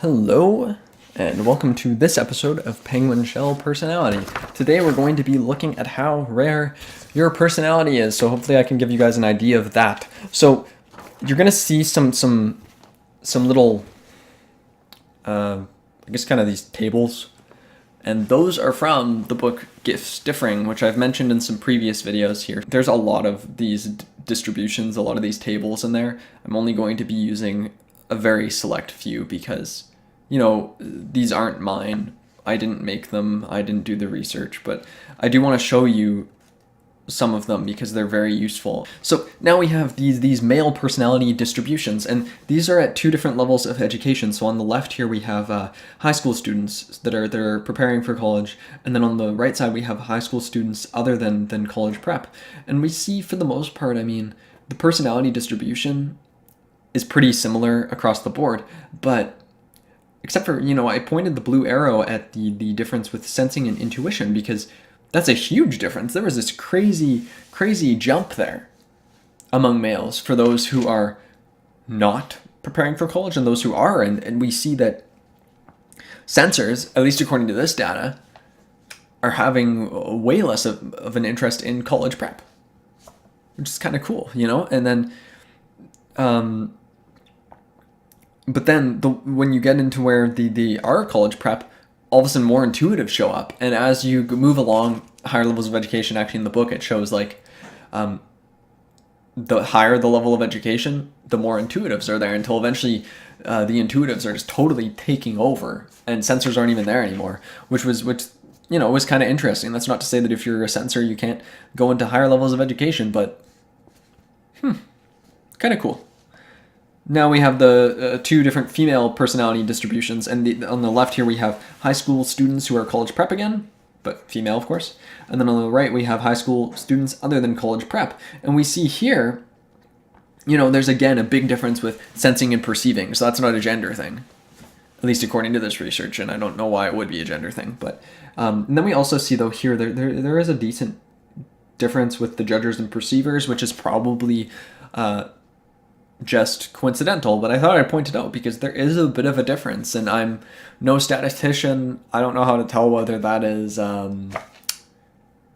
Hello, and welcome to this episode of Penguin Shell Personality. Today we're going to be looking at how rare your personality is, so hopefully I can give you guys an idea of that. So you're going to see some little, I guess kind of these tables, and those are from the book Gifts Differing, which I've mentioned in some previous videos here. There's a lot of these distributions, a lot of these tables in there. I'm only going to be using a very select few because, you know, these aren't mine. I didn't make them. I didn't do the research, but I do want to show you some of them because they're very useful. So now we have these male personality distributions, and these are at two different levels of education. So on the left here we have high school students they're preparing for college, and then on the right side we have high school students other than college prep. And we see, for the most part, I mean, the personality distribution is pretty similar across the board, but except for, I pointed the blue arrow at the difference with sensing and intuition, because that's a huge difference. There was this crazy jump there among males for those who are not preparing for college and those who are, and we see that sensors, at least according to this data, are having way less of an interest in college prep, which is kind of cool, and then but then when you get into where the are college prep, all of a sudden more intuitives show up. And as you move along higher levels of education, actually in the book it shows like the higher the level of education, the more intuitives are there, until eventually the intuitives are just totally taking over and sensors aren't even there anymore, which was kind of interesting. That's not to say that if you're a sensor you can't go into higher levels of education, but kind of cool. Now we have the two different female personality distributions, and on the left here we have high school students who are college prep again, but female of course, and then on the right we have high school students other than college prep. And we see here, there's again a big difference with sensing and perceiving, so that's not a gender thing, at least according to this research, and I don't know why it would be a gender thing. But and then we also see, though, here there is a decent difference with the judgers and perceivers, which is probably just coincidental, but I thought I'd point it out because there is a bit of a difference, and I'm no statistician. I don't know how to tell whether that is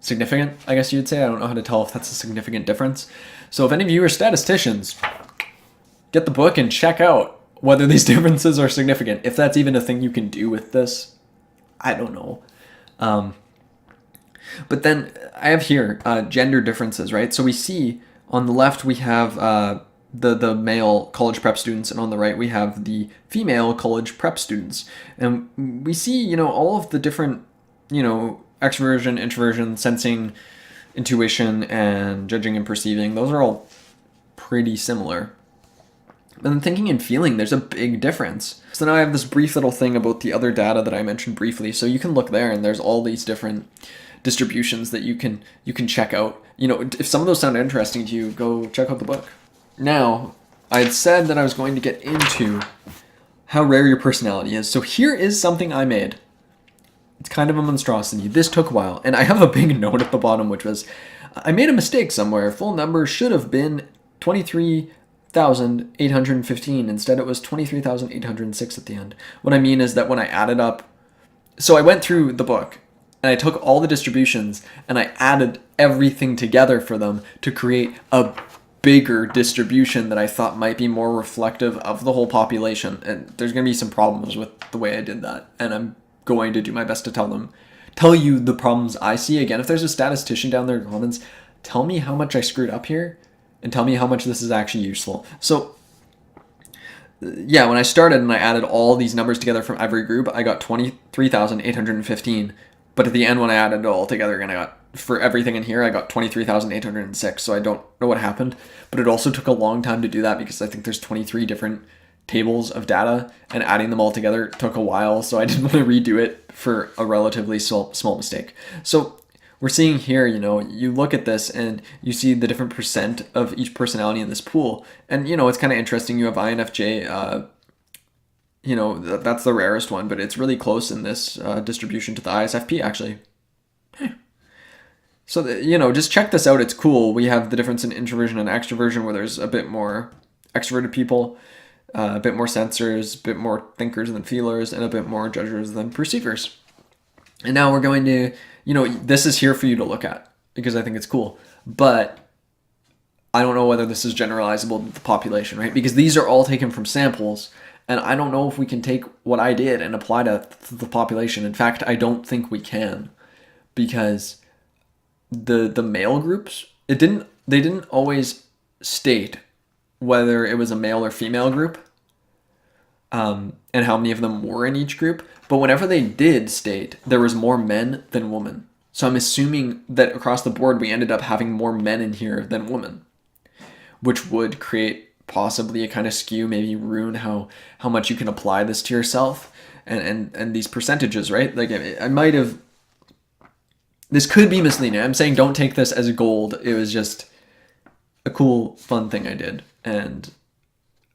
significant, I guess you'd say. I don't know how to tell if that's a significant difference. So if any of you are statisticians, get the book and check out whether these differences are significant. If that's even a thing you can do with this, I don't know. But then I have here gender differences, right? So we see on the left we have the male college prep students, and on the right we have the female college prep students. And we see, all of the different, extroversion, introversion, sensing, intuition, and judging and perceiving, those are all pretty similar. But then thinking and feeling, there's a big difference. So now I have this brief little thing about the other data that I mentioned briefly. So you can look there, and there's all these different distributions that you can check out. If some of those sound interesting to you, go check out the book. Now, I had said that I was going to get into how rare your personality is. So here is something I made. It's kind of a monstrosity. This took a while. And I have a big note at the bottom, which was, I made a mistake somewhere. Full number should have been 23,815. Instead, it was 23,806 at the end. What I mean is that when I added up, so I went through the book, and I took all the distributions, and I added everything together for them to create a bigger distribution that I thought might be more reflective of the whole population. And there's going to be some problems with the way I did that, and I'm going to do my best to tell you the problems I see. Again, if there's a statistician down there in the comments, tell me how much I screwed up here and tell me how much this is actually useful. So yeah, when I started and I added all these numbers together from every group, I got 23,815. But at the end, when I added it all together, and I got, for everything in here, I got 23,806. So I don't know what happened, but it also took a long time to do that because I think there's 23 different tables of data, and adding them all together took a while. So I didn't want to redo it for a relatively small mistake. So we're seeing here, you look at this and you see the different percent of each personality in this pool. And, it's kind of interesting. You have INFJ, that's the rarest one, but it's really close in this distribution to the ISFP, actually. So, just check this out. It's cool. We have the difference in introversion and extroversion, where there's a bit more extroverted people. a bit more sensors, a bit more thinkers than feelers, and a bit more judgers than perceivers. And now we're going to, this is here for you to look at because I think it's cool. But I don't know whether this is generalizable to the population, right? Because these are all taken from samples, and I don't know if we can take what I did and apply to the population. In fact, I don't think we can, because the male groups, they didn't always state whether it was a male or female group, and how many of them were in each group. But whenever they did state, there was more men than women. So I'm assuming that across the board, we ended up having more men in here than women, which would create possibly a kind of skew, maybe ruin how much you can apply this to yourself and these percentages, right? Like I might have, this could be misleading. I'm saying don't take this as gold. It was just a cool, fun thing I did. And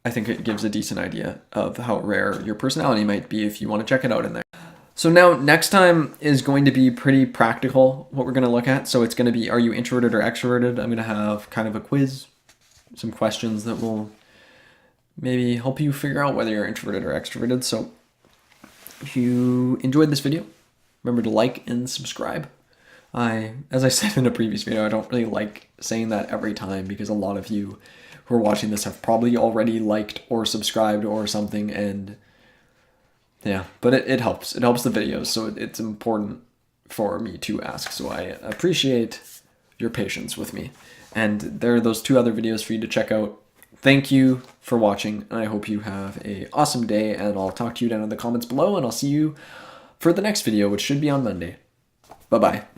I think it gives a decent idea of how rare your personality might be if you want to check it out in there. So now next time is going to be pretty practical, what we're going to look at. So it's going to be, are you introverted or extroverted? I'm going to have kind of a quiz, some questions that will maybe help you figure out whether you're introverted or extroverted. So if you enjoyed this video, remember to like and subscribe. As I said in a previous video, I don't really like saying that every time because a lot of you who are watching this have probably already liked or subscribed or something, and yeah, but it helps. It helps the videos, so it's important for me to ask. So I appreciate your patience with me. And there are those 2 other videos for you to check out. Thank you for watching, and I hope you have an awesome day, and I'll talk to you down in the comments below, and I'll see you for the next video, which should be on Monday. Bye-bye.